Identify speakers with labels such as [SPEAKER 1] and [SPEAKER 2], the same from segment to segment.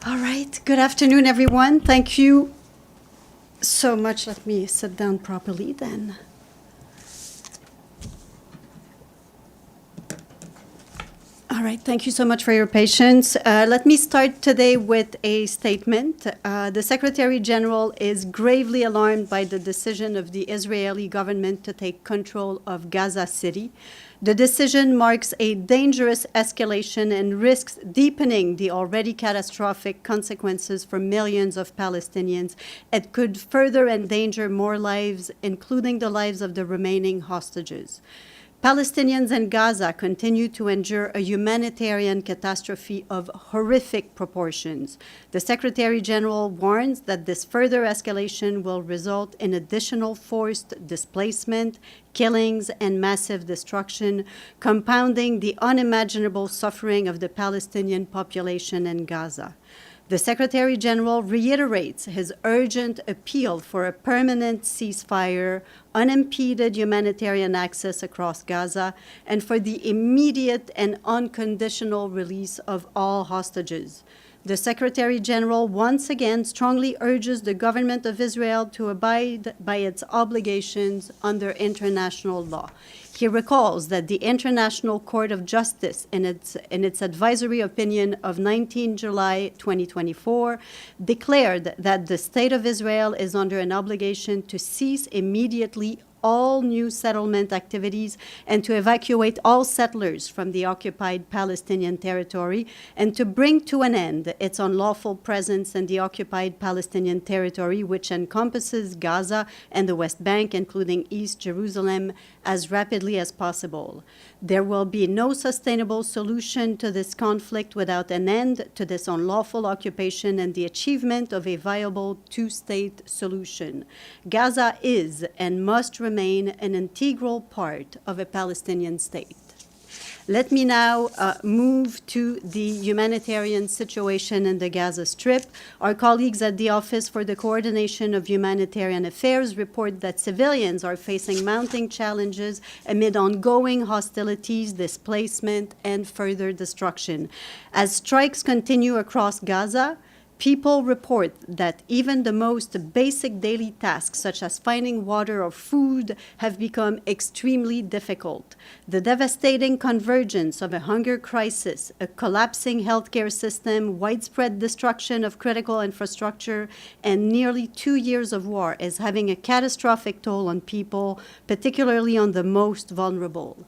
[SPEAKER 1] All right. Good afternoon, everyone. Thank you so much. Let me sit down properly then. All right. Thank you so much for your patience. Let me start today with a statement. The Secretary General is gravely alarmed by the decision of the Israeli government to take control of Gaza City. The decision marks a dangerous escalation and risks deepening the already catastrophic consequences for millions of Palestinians. It could further endanger more lives, including the lives of the remaining hostages. Palestinians in Gaza continue to endure a humanitarian catastrophe of horrific proportions. The Secretary General warns that this further escalation will result in additional forced displacement, killings, and massive destruction, compounding the unimaginable suffering of the Palestinian population in Gaza. The Secretary General reiterates his urgent appeal for a permanent ceasefire, unimpeded humanitarian access across Gaza, and for the immediate and unconditional release of all hostages. The Secretary General once again strongly urges the government of Israel to abide by its obligations under international law. He recalls that the International Court of Justice, in its advisory opinion of 19 July 2024, declared that the State of Israel is under an obligation to cease immediately all new settlement activities and to evacuate all settlers from the occupied Palestinian territory and to bring to an end its unlawful presence in the occupied Palestinian territory, which encompasses Gaza and the West Bank, including East Jerusalem, as rapidly as possible. There will be no sustainable solution to this conflict without an end to this unlawful occupation and the achievement of a viable two-state solution. Gaza is and must remain an integral part of a Palestinian state. Let me now move to the humanitarian situation in the Gaza Strip. Our colleagues at the Office for the Coordination of Humanitarian Affairs report that civilians are facing mounting challenges amid ongoing hostilities, displacement, and further destruction. As strikes continue across Gaza, people report that even the most basic daily tasks, such as finding water or food, have become extremely difficult. The devastating convergence of a hunger crisis, a collapsing healthcare system, widespread destruction of critical infrastructure, and nearly 2 years of war is having a catastrophic toll on people, particularly on the most vulnerable.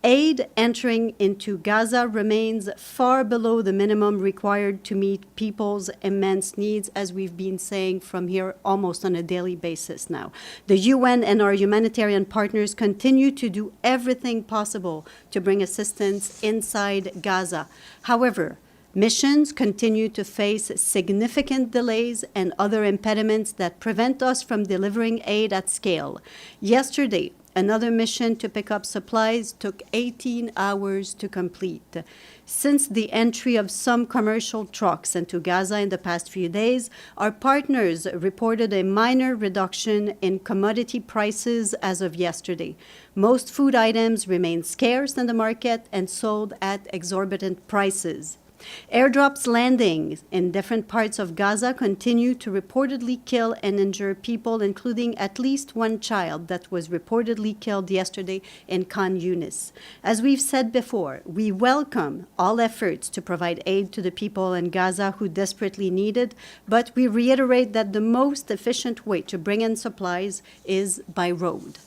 [SPEAKER 1] Aid entering into Gaza remains far below the minimum required to meet people's immense needs, as we've been saying from here almost on a daily basis now. The UN and our humanitarian partners continue to do everything possible to bring assistance inside Gaza. However, missions continue to face significant delays and other impediments that prevent us from delivering aid at scale. Yesterday, another mission to pick up supplies took 18 hours to complete. Since the entry of some commercial trucks into Gaza in the past few days, our partners reported a minor reduction in commodity prices as of yesterday. Most food items remain scarce in the market and sold at exorbitant prices. Airdrops landing in different parts of Gaza continue to reportedly kill and injure people, including at least one child that was reportedly killed yesterday in Khan Yunis. As we've said before, we welcome all efforts to provide aid to the people in Gaza who desperately need it, but we reiterate that the most efficient way to bring in supplies is by road.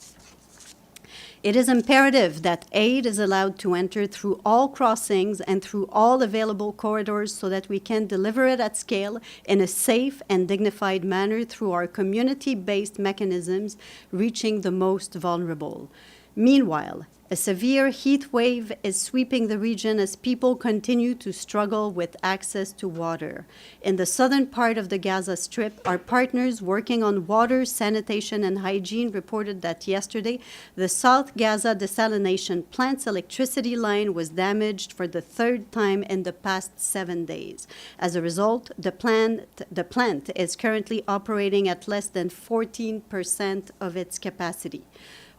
[SPEAKER 1] It is imperative that aid is allowed to enter through all crossings and through all available corridors so that we can deliver it at scale in a safe and dignified manner through our community-based mechanisms reaching the most vulnerable. Meanwhile, a severe heat wave is sweeping the region as people continue to struggle with access to water. In the southern part of the Gaza Strip, our partners working on water, sanitation, and hygiene reported that yesterday the South Gaza desalination plant's electricity line was damaged for the third time in the past 7 days. As a result, the plant is currently operating at less than 14% of its capacity.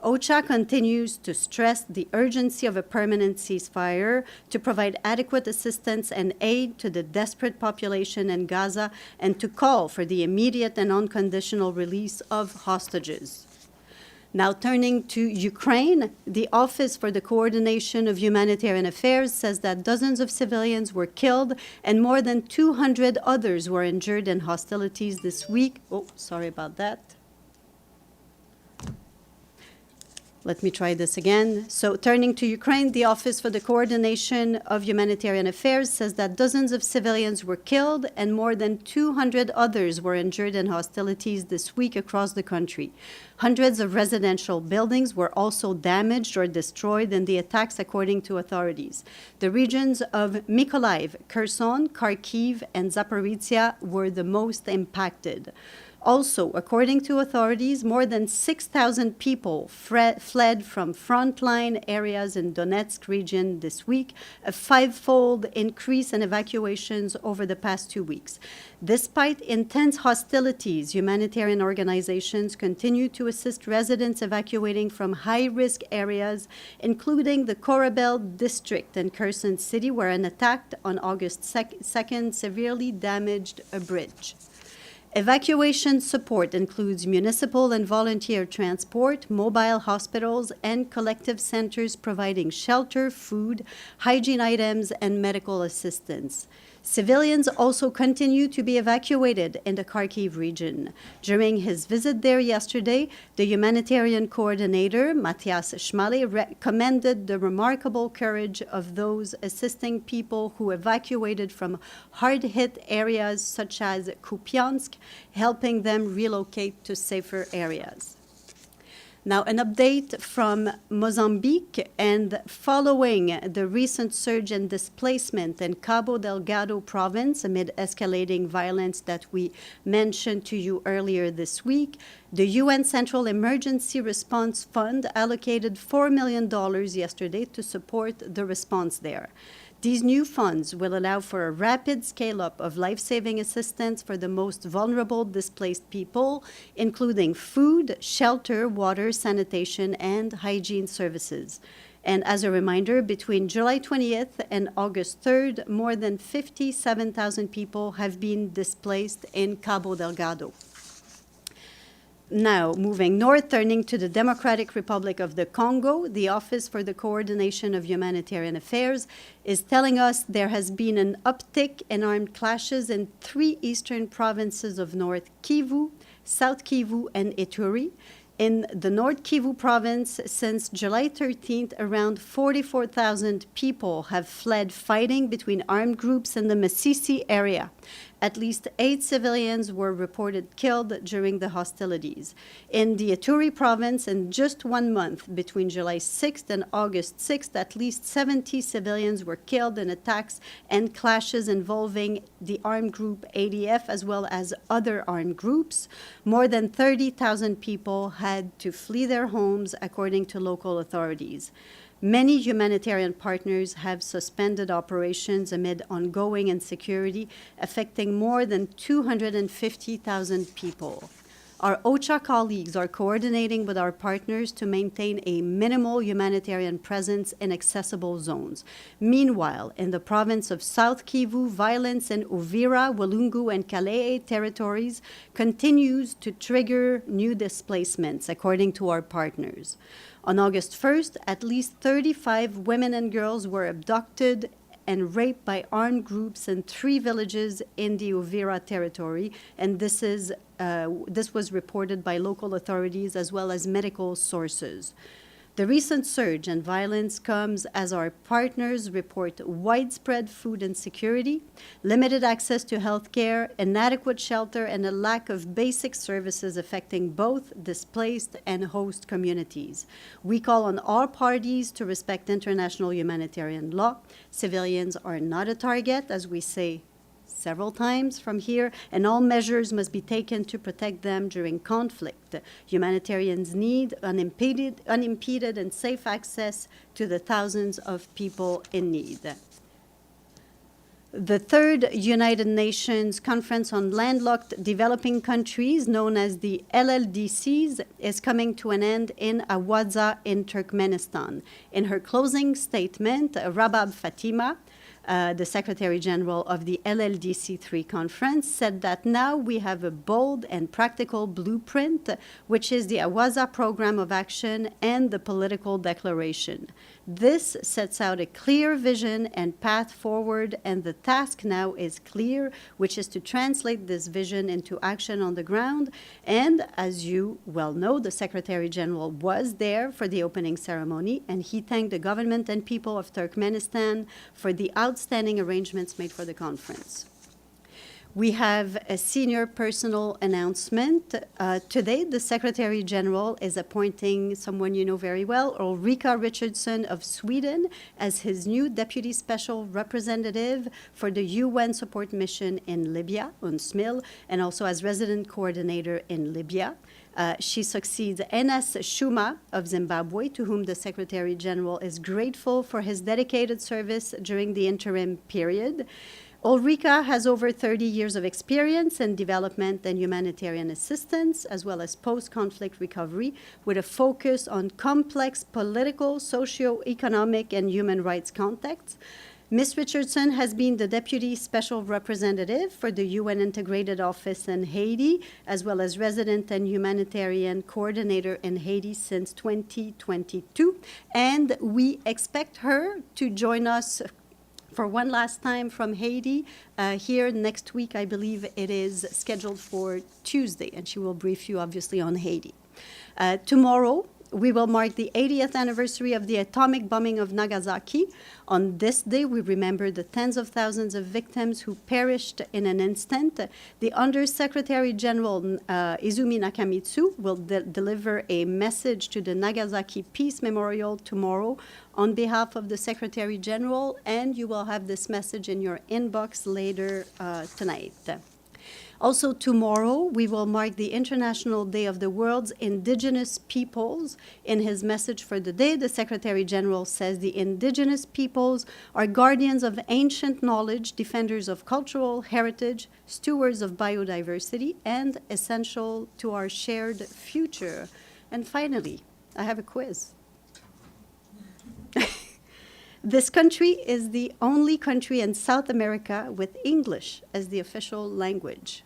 [SPEAKER 1] OCHA continues to stress the urgency of a permanent ceasefire to provide adequate assistance and aid to the desperate population in Gaza and to call for the immediate and unconditional release of hostages. Now turning to Ukraine, the Office for the Coordination of Humanitarian Affairs says that dozens of civilians were killed and more than 200 others were injured in hostilities this week. Oh, sorry about that. Let me try this again. So turning to Ukraine, the Office for the Coordination of Humanitarian Affairs says that dozens of civilians were killed and more than 200 others were injured in hostilities this week across the country. Hundreds of residential buildings were also damaged or destroyed in the attacks, according to authorities. The regions of Mykolaiv, Kherson, Kharkiv, and Zaporizhia were the most impacted. Also, according to authorities, more than 6,000 people fled from frontline areas in Donetsk region this week, a five-fold increase in evacuations over the past 2 weeks. Despite intense hostilities, humanitarian organizations continue to assist residents evacuating from high-risk areas, including the Korabel district in Kherson City, where an attack on August 2nd severely damaged a bridge. Evacuation support includes municipal and volunteer transport, mobile hospitals, and collective centers providing shelter, food, hygiene items, and medical assistance. Civilians also continue to be evacuated in the Kharkiv region. During his visit there yesterday, the humanitarian coordinator, Matthias Schmale, commended the remarkable courage of those assisting people who evacuated from hard-hit areas such as Kupiansk, helping them relocate to safer areas. Now, an update from Mozambique, and following the recent surge in displacement in Cabo Delgado province amid escalating violence that we mentioned to you earlier this week, the UN Central Emergency Response Fund allocated $4 million yesterday to support the response there. These new funds will allow for a rapid scale-up of life-saving assistance for the most vulnerable displaced people, including food, shelter, water, sanitation, and hygiene services. And as a reminder, between July 20th and August 3rd, more than 57,000 people have been displaced in Cabo Delgado. Now, moving north, turning to the Democratic Republic of the Congo, the Office for the Coordination of Humanitarian Affairs is telling us there has been an uptick in armed clashes in 3 eastern provinces of North Kivu, South Kivu, and Ituri. In the North Kivu province, since July 13th, around 44,000 people have fled fighting between armed groups in the Masisi area. At least 8 civilians were reported killed during the hostilities. In the Ituri province, in just 1 month, between July 6th and August 6th, at least 70 civilians were killed in attacks and clashes involving the armed group ADF as well as other armed groups. More than 30,000 people had to flee their homes, according to local authorities. Many humanitarian partners have suspended operations amid ongoing insecurity, affecting more than 250,000 people. Our OCHA colleagues are coordinating with our partners to maintain a minimal humanitarian presence in accessible zones. Meanwhile, in the province of South Kivu, violence in Uvira, Walungu, and Kalehe territories continues to trigger new displacements, according to our partners. On August 1st, at least 35 women and girls were abducted and raped by armed groups in 3 villages in the Uvira territory, and this was reported by local authorities as well as medical sources. The recent surge in violence comes as our partners report widespread food insecurity, limited access to health care, inadequate shelter, and a lack of basic services affecting both displaced and host communities. We call on all parties to respect international humanitarian law. Civilians are not a target, as we say several times from here, and all measures must be taken to protect them during conflict. Humanitarians need unimpeded and safe access to the thousands of people in need. The third United Nations Conference on Landlocked Developing Countries, known as the LLDCs, is coming to an end in Awaza in Turkmenistan. In her closing statement, Rabab Fatima, the Secretary General of the LLDC3 conference, said that now we have a bold and practical blueprint, which is the Awaza Program of Action and the Political Declaration. This sets out a clear vision and path forward, and the task now is clear, which is to translate this vision into action on the ground. And as you well know, the Secretary General was there for the opening ceremony, and he thanked the government and people of Turkmenistan for the outstanding arrangements made for the conference. We have a senior personal announcement. Today, the Secretary General is appointing someone you know very well, Ulrika Richardson of Sweden, as his new Deputy Special Representative for the UN Support Mission in Libya, UNSMIL, and also as Resident Coordinator in Libya. She succeeds Enes Shuma of Zimbabwe, to whom the Secretary General is grateful for his dedicated service during the interim period. Ulrika has over 30 years of experience in development and humanitarian assistance, as well as post-conflict recovery, with a focus on complex political, socio-economic, and human rights contexts. Ms. Richardson has been the Deputy Special Representative for the UN Integrated Office in Haiti, as well as Resident and Humanitarian Coordinator in Haiti since 2022. And we expect her to join us for one last time from Haiti here next week. I believe it is scheduled for Tuesday, and she will brief you obviously on Haiti. Tomorrow, we will mark the 80th anniversary of the atomic bombing of Nagasaki. On this day, we remember the tens of thousands of victims who perished in an instant. The Undersecretary General Izumi Nakamitsu will deliver a message to the Nagasaki Peace Memorial tomorrow on behalf of the Secretary General, and you will have this message in your inbox later tonight. Also tomorrow, we will mark the International Day of the World's Indigenous Peoples. In his message for the day, the Secretary General says the Indigenous peoples are guardians of ancient knowledge, defenders of cultural heritage, stewards of biodiversity, and essential to our shared future. And finally, I have a quiz. This country is the only country in South America with English as the official language.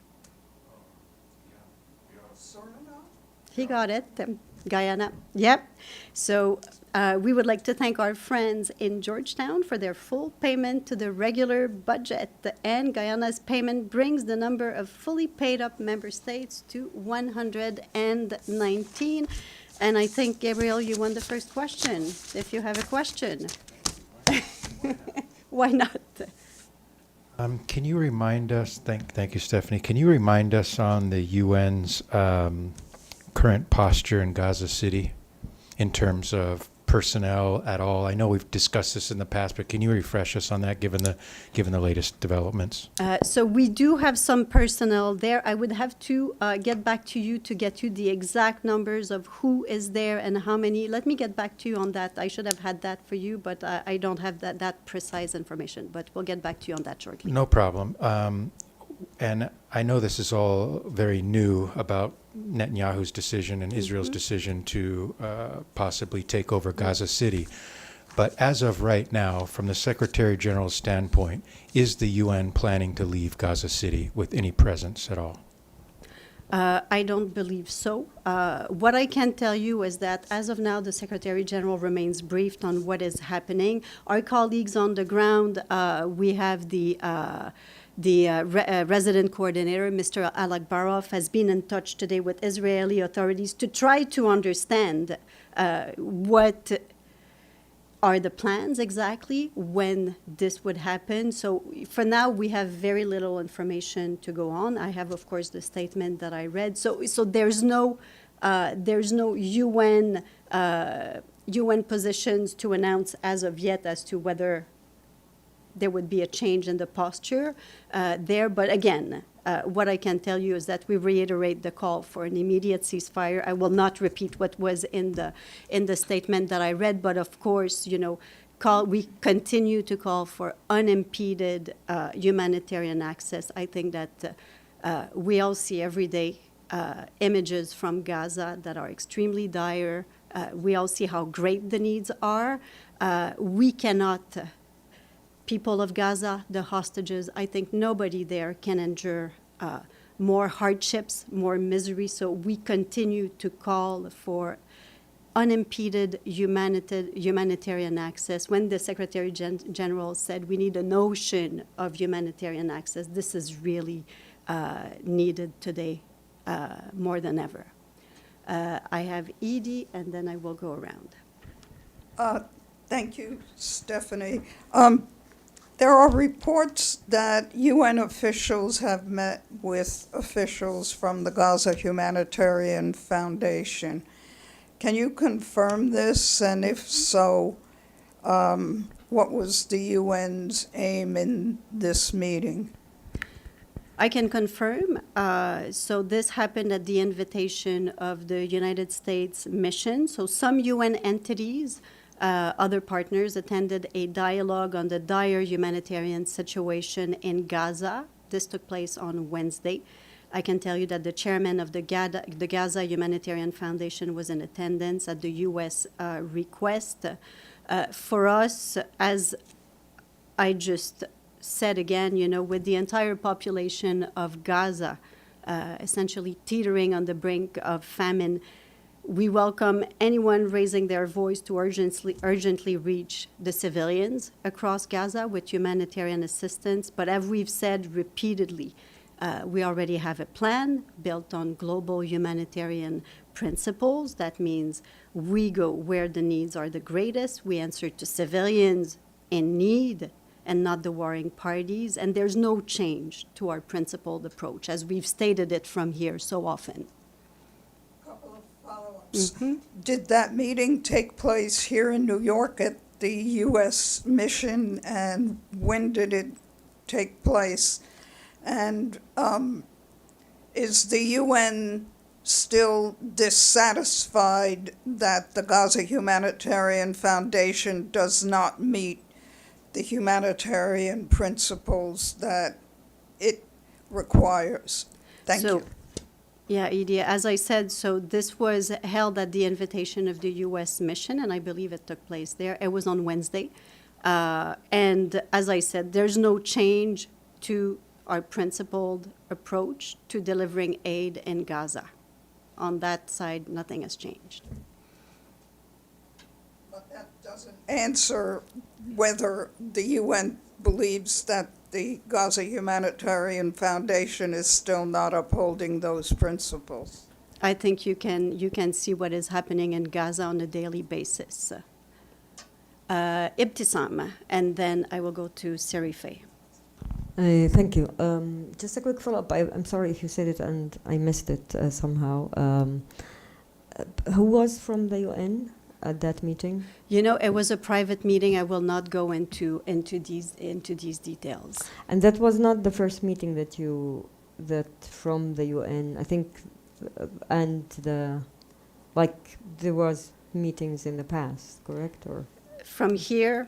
[SPEAKER 1] He got it. Guyana. Yep. So we would like to thank our friends in Georgetown for their full payment to the regular budget. And Guyana's payment brings the number of fully paid up member states to 119. And I think, Gabriel, you won the first question, if you have a question. Why not?
[SPEAKER 2] Can you remind us, thank you, Stephanie, can you remind us on the UN's current posture in Gaza City in terms of personnel at all? I know we've discussed this in the past, but can you refresh us on that given the latest developments?
[SPEAKER 1] So we do have some personnel there. I would have to get back to you to get you the exact numbers of who is there and how many. Let me get back to you on that. I should have had that for you, but I don't have that precise information. But we'll get back to you on that shortly.
[SPEAKER 2] No problem. And I know this is all very new about Netanyahu's decision and Israel's decision to possibly take over Gaza City. But as of right now, from the Secretary General's standpoint, is the UN planning to leave Gaza City with any presence at all?
[SPEAKER 1] I don't believe so. What I can tell you is that as of now, the Secretary General remains briefed on what is happening. Our colleagues on the ground, we have the resident coordinator, Mr. Alakbarov, has been in touch today with Israeli authorities to try to understand what are the plans exactly when this would happen. So for now, we have very little information to go on. I have, of course, the statement that I read. So there's no UN positions to announce as of yet as to whether there would be a change in the posture there. But again, what I can tell you is that we reiterate the call for an immediate ceasefire. I will not repeat what was in the statement that I read, but of course, we continue to call for unimpeded humanitarian access. I think that we all see every day images from Gaza that are extremely dire. We all see how great the needs are. We cannot, people of Gaza, the hostages, I think nobody there can endure more hardships, more misery. So we continue to call for unimpeded humanitarian access. When the Secretary General said we need a notion of humanitarian access, this is really needed today more than ever. I have Edie, and then I will go around.
[SPEAKER 3] Thank you, Stephanie. There are reports that UN officials have met with officials from the Gaza Humanitarian Foundation. Can you confirm this? And if so, what was the UN's aim in this meeting?
[SPEAKER 1] I can confirm. So this happened at the invitation of the United States mission. So some UN entities, other partners, attended a dialogue on the dire humanitarian situation in Gaza. This took place on Wednesday. I can tell you that the chairman of the Gaza Humanitarian Foundation was in attendance at the U.S. Request. For us, as I just said again, with the entire population of Gaza essentially teetering on the brink of famine, we welcome anyone raising their voice to urgently reach the civilians across Gaza with humanitarian assistance. But as we've said repeatedly, we already have a plan built on global humanitarian principles. That means we go where the needs are the greatest. We answer to civilians in need and not the warring parties. And there's no change to our principled approach, as we've stated it from here so often.
[SPEAKER 3] Couple of follow-ups. Mm-hmm. Did that meeting take place here in New York at the U.S. mission, and when did it take place? And is the UN still dissatisfied that the Gaza Humanitarian Foundation does not meet the humanitarian principles that it requires? Thank you.
[SPEAKER 1] Yeah, Edie, as I said, so this was held at the invitation of the U.S. mission, and I believe it took place there. It was on Wednesday. And as I said, there's no change to our principled approach to delivering aid in Gaza. On that side, nothing has changed.
[SPEAKER 3] But that doesn't answer whether the UN believes that the Gaza Humanitarian Foundation is still not upholding those principles.
[SPEAKER 1] I think you can see what is happening in Gaza on a daily basis. Ibtisam, and then I will go to Serife.
[SPEAKER 4] Thank you. Just a quick follow-up. I'm sorry if you said it and I missed it somehow. Who was from the UN at that meeting?
[SPEAKER 1] It was a private meeting. I will not go into these details.
[SPEAKER 4] And that was not the first meeting that from the UN, I think, and there was meetings in the past, correct? Or
[SPEAKER 1] from here,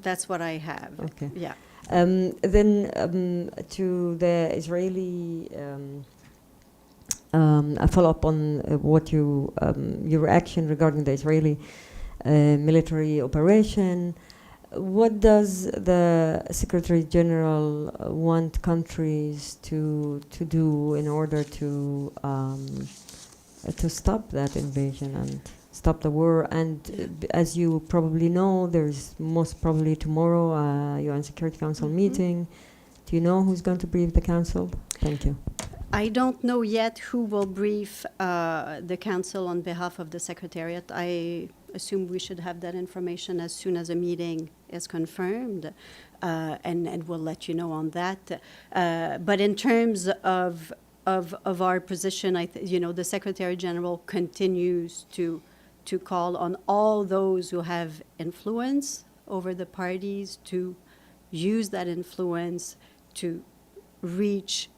[SPEAKER 1] that's what I have.
[SPEAKER 4] Okay.
[SPEAKER 1] Yeah.
[SPEAKER 4] Then to the Israeli, a follow-up on what your reaction regarding the Israeli military operation. What does the Secretary General want countries to do in order to stop that invasion and stop the war? And as you probably know, there's most probably tomorrow a UN Security Council meeting. Do you know who's going to brief the Council? Thank you.
[SPEAKER 1] I don't know yet who will brief the Council on behalf of the Secretariat. I assume we should have that information as soon as a meeting is confirmed, and we'll let you know on that. But in terms of our position, the Secretary General continues to call on all those who have influence over the parties to use that influence to reach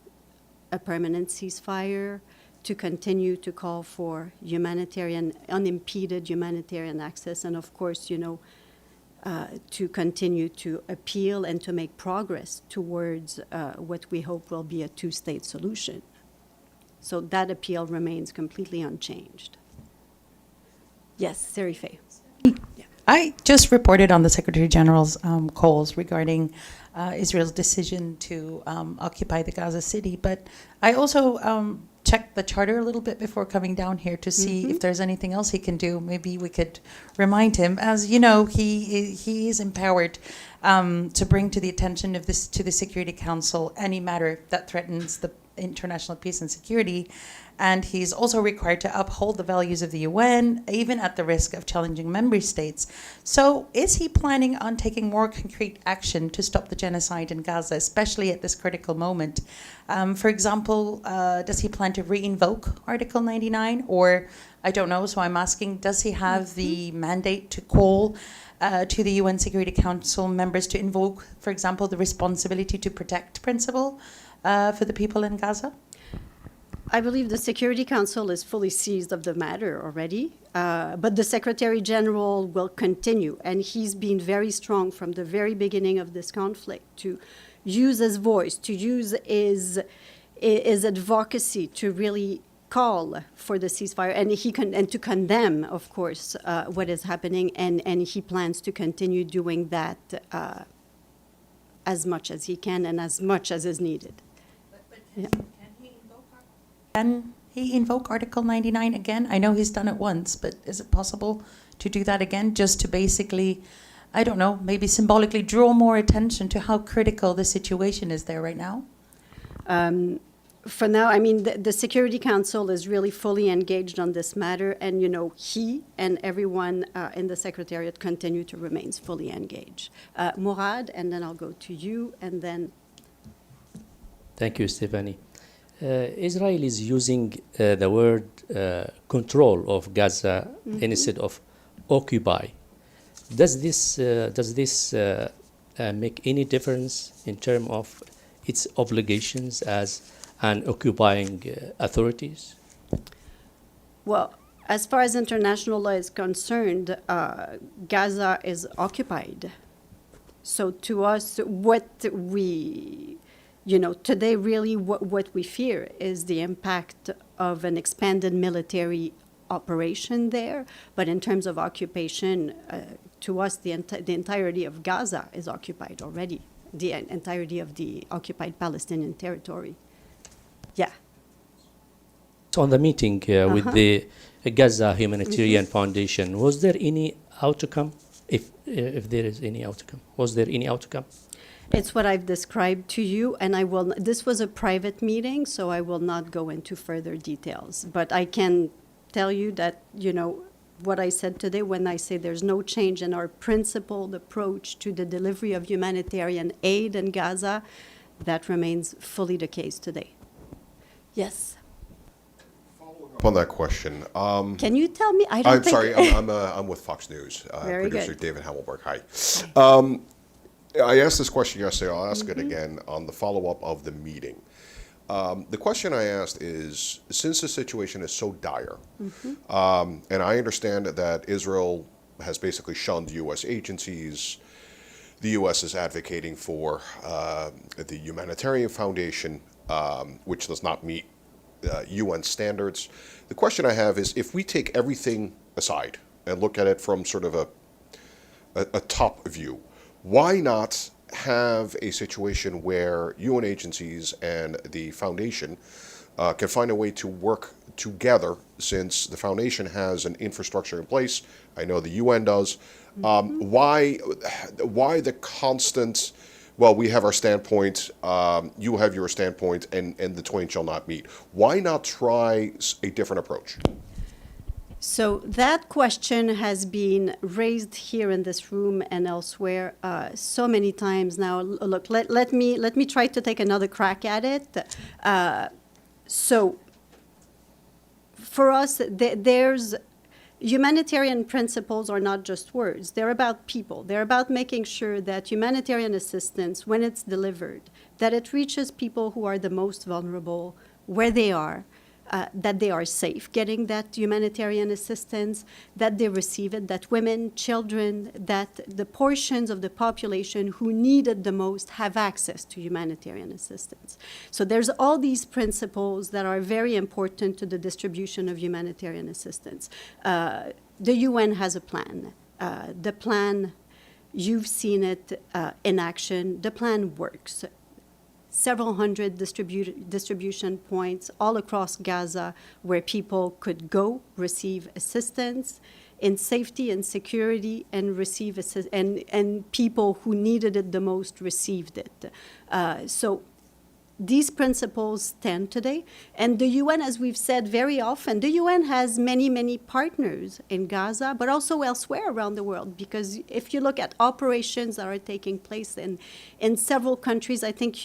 [SPEAKER 1] a permanent ceasefire, to continue to call for unimpeded humanitarian access. And of course, to continue to appeal and to make progress towards what we hope will be a two-state solution. So that appeal remains completely unchanged. Yes, Serife.
[SPEAKER 5] I just reported on the Secretary General's calls regarding Israel's decision to occupy the Gaza City, but I also checked the charter a little bit before coming down here to see if there's anything else he can do. Maybe we could remind him. As you know, he is empowered to bring to the attention of this to the Security Council any matter that threatens the international peace and security. And he's also required to uphold the values of the UN, even at the risk of challenging member states. So is he planning on taking more concrete action to stop the genocide in Gaza, especially at this critical moment? For example, does he plan to re-invoke Article 99? Or, I don't know, so I'm asking, does he have the mandate to call to the UN Security Council members to invoke, for example, the responsibility to protect principle for the people in Gaza?
[SPEAKER 1] I believe the Security Council is fully seized of the matter already, but the Secretary General will continue, and he's been very strong from the very beginning of this conflict to use his voice, to use his advocacy to really call for the ceasefire, and to condemn, of course, what is happening, and he plans to continue doing that as much as he can and as much as is needed. Yeah.
[SPEAKER 5] Can he invoke Article 99 again? I know he's done it once, but is it possible to do that again, just to basically, I don't know, maybe symbolically draw more attention to how critical the situation is there right now?
[SPEAKER 1] For now, I mean, the Security Council is really fully engaged on this matter, and, you know, he and everyone in the Secretariat continue to remain fully engaged. Mourad, and then I'll go to you, and then...
[SPEAKER 6] Thank you, Stephanie. Israel is using the word control of Gaza instead of occupy. Does this make any difference in terms of its obligations as an occupying authorities?
[SPEAKER 1] Well, as far as international law is concerned, Gaza is occupied. So to us, what we... You know, today really what we fear is the impact of an expanded military operation there. But in terms of occupation, to us, the entirety of Gaza is occupied already, the entirety of the occupied Palestinian territory. Yeah.
[SPEAKER 6] So on the meeting with the Gaza Humanitarian Foundation, was there any outcome? If there is any outcome, was there any outcome?
[SPEAKER 1] It's what I've described to you, and I will. This was a private meeting, so I will not go into further details. But I can tell you that, you know, what I said today when I say there's no change in our principled approach to the delivery of humanitarian aid in Gaza, that remains fully the case today. Yes.
[SPEAKER 7] On that question,
[SPEAKER 1] Can you tell me? I don't
[SPEAKER 7] I'm
[SPEAKER 1] think...
[SPEAKER 7] sorry, I'm with Fox News.
[SPEAKER 1] Very
[SPEAKER 7] Producer
[SPEAKER 1] good.
[SPEAKER 7] David Hamilberg. Hi. I asked this question yesterday. I'll ask it again on the follow-up of the meeting. The question I asked is, since the situation is so dire, and I understand that Israel has basically shunned U.S. agencies, the U.S. is advocating for the Humanitarian Foundation, which does not meet UN standards. The question I have is, if we take everything aside and look at it from sort of a top view, why not have a situation where UN agencies and the foundation can find a way to work together, since the foundation has an infrastructure in place? I know the UN does. Why the constant, well, we have our standpoint, you have your standpoint, and the twain shall not meet? Why not try a different approach?
[SPEAKER 1] So that question has been raised here in this room and elsewhere so many times now. Look, let me try to take another crack at it. So for us, there's humanitarian principles are not just words. They're about people. They're about making sure that humanitarian assistance, when it's delivered, that it reaches people who are the most vulnerable where they are, that they are safe getting that humanitarian assistance, that they receive it, that women, children, that the portions of the population who need it the most have access to humanitarian assistance. So there's all these principles that are very important to the distribution of humanitarian assistance. The UN has a plan. The plan, you've seen it in action. The plan works. Several hundred distribution points all across Gaza where people could go, receive assistance in safety and security, and receive and people who needed it the most received it. So these principles stand today. And the UN, as we've said very often, the UN has many, many partners in Gaza, but also elsewhere around the world. Because if you look at operations that are taking place in several countries, I think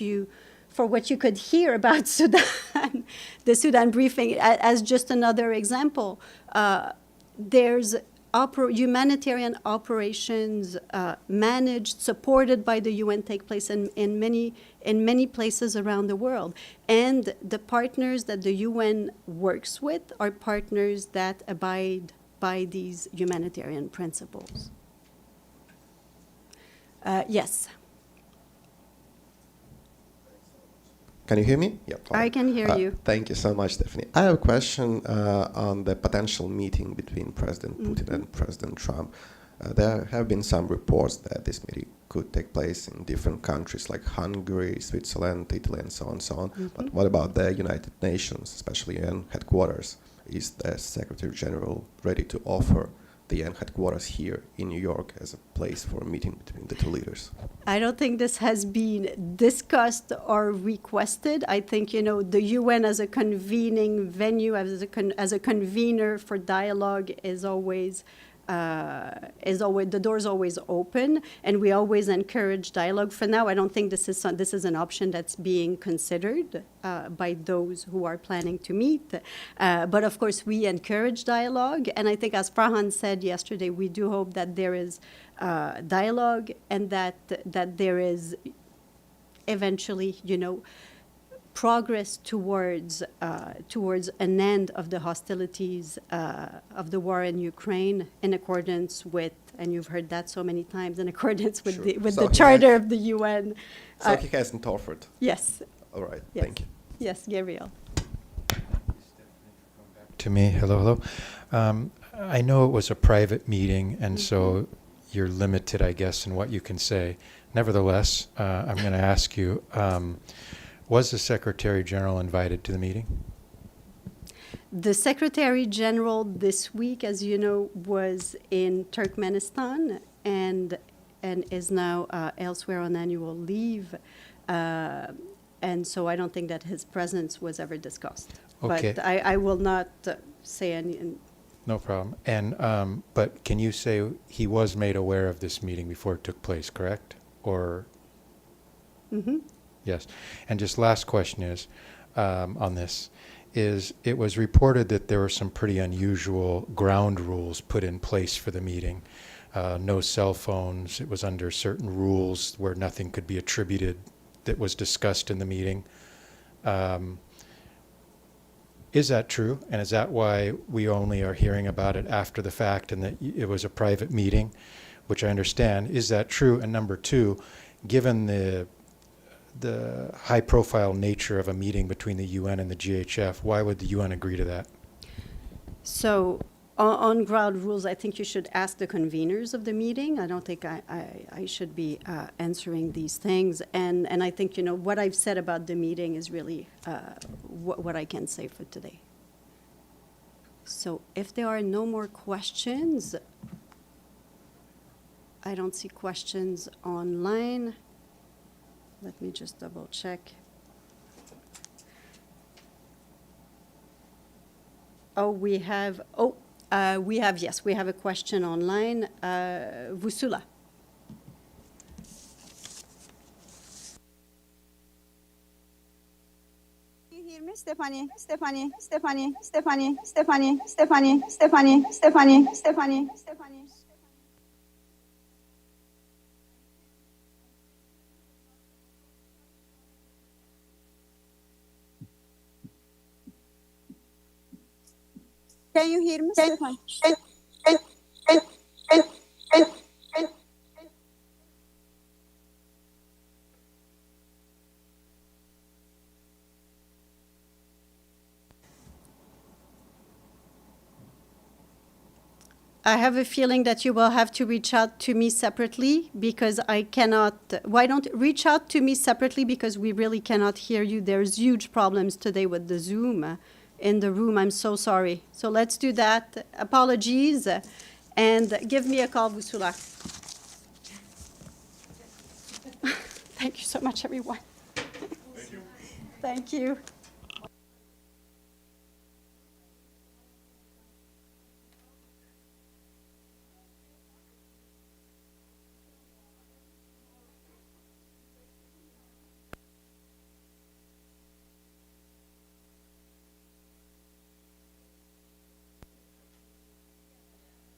[SPEAKER 1] for what you could hear about Sudan, the Sudan briefing, as just another example, there's humanitarian operations managed, supported by the UN, take place in many places around the world. And the partners that the UN works with are partners that abide by these humanitarian principles. Yes.
[SPEAKER 8] Can you hear me? Yeah.
[SPEAKER 1] I can hear you.
[SPEAKER 8] Thank you so much, Stephanie. I have a question on the potential meeting between President Putin and President Trump. There have been some reports that this meeting could take place in different countries like Hungary, Switzerland, Italy, and so on and so on. But what about the United Nations, especially UN headquarters? Is the Secretary General ready to offer the UN headquarters here in New York as a place for a meeting between the two leaders?
[SPEAKER 1] I don't think this has been discussed or requested. I think, the UN as a convening venue, as a convener for dialogue is always the door's always open, and we always encourage dialogue. For now, I don't think this is an option that's being considered by those who are planning to meet. But of course, we encourage dialogue, and I think, as Farhan said yesterday, we do hope that there is dialogue and that there is eventually, progress towards an end of the hostilities of the war in Ukraine, in accordance with, and you've heard that so many times, in accordance with the Charter of the UN.
[SPEAKER 8] So he hasn't offered?
[SPEAKER 1] Yes.
[SPEAKER 8] All right,
[SPEAKER 1] Yes.
[SPEAKER 8] thank you.
[SPEAKER 1] Yes, Gabriel.
[SPEAKER 2] To me, hello. I know it was a private meeting, and so you're limited, I guess, in what you can say. Nevertheless, I'm going to ask you, was the Secretary General invited to the meeting?
[SPEAKER 1] The Secretary General this week, as you know, was in Turkmenistan and is now elsewhere on annual leave. And so I don't think that his presence was ever discussed.
[SPEAKER 2] Okay.
[SPEAKER 1] But I will not say any.
[SPEAKER 2] No problem. And but can you say he was made aware of this meeting before it took place, correct? Or?
[SPEAKER 1] Mm-hmm.
[SPEAKER 2] Yes. And just last question is, on this, is it was reported that there were some pretty unusual ground rules put in place for the meeting. No cell phones. It was under certain rules where nothing could be attributed that was discussed in the meeting. Is that true? And is that why we only are hearing about it after the fact and that it was a private meeting, which I understand? Is that true? And number two, given the high-profile nature of a meeting between the UN and the GHF, why would the UN agree to that?
[SPEAKER 1] So on ground rules, I think you should ask the conveners of the meeting. I don't think I should be answering these things. And I think, what I've said about the meeting is really what I can say for today. So if there are no more questions, I don't see questions online. Let me just double check. Yes, we have a question online. Vusula.
[SPEAKER 9] You hear me? Stephanie. Can you hear me, Stephanie?
[SPEAKER 1] I have a feeling that you will have to reach out to me separately because I cannot. Why don't reach out to me separately because we really cannot hear you. There's huge problems today with the Zoom in the room. I'm so sorry. So let's do that. Apologies, and give me a call, Vusula. Thank you so much, everyone. Thank you. Thank you.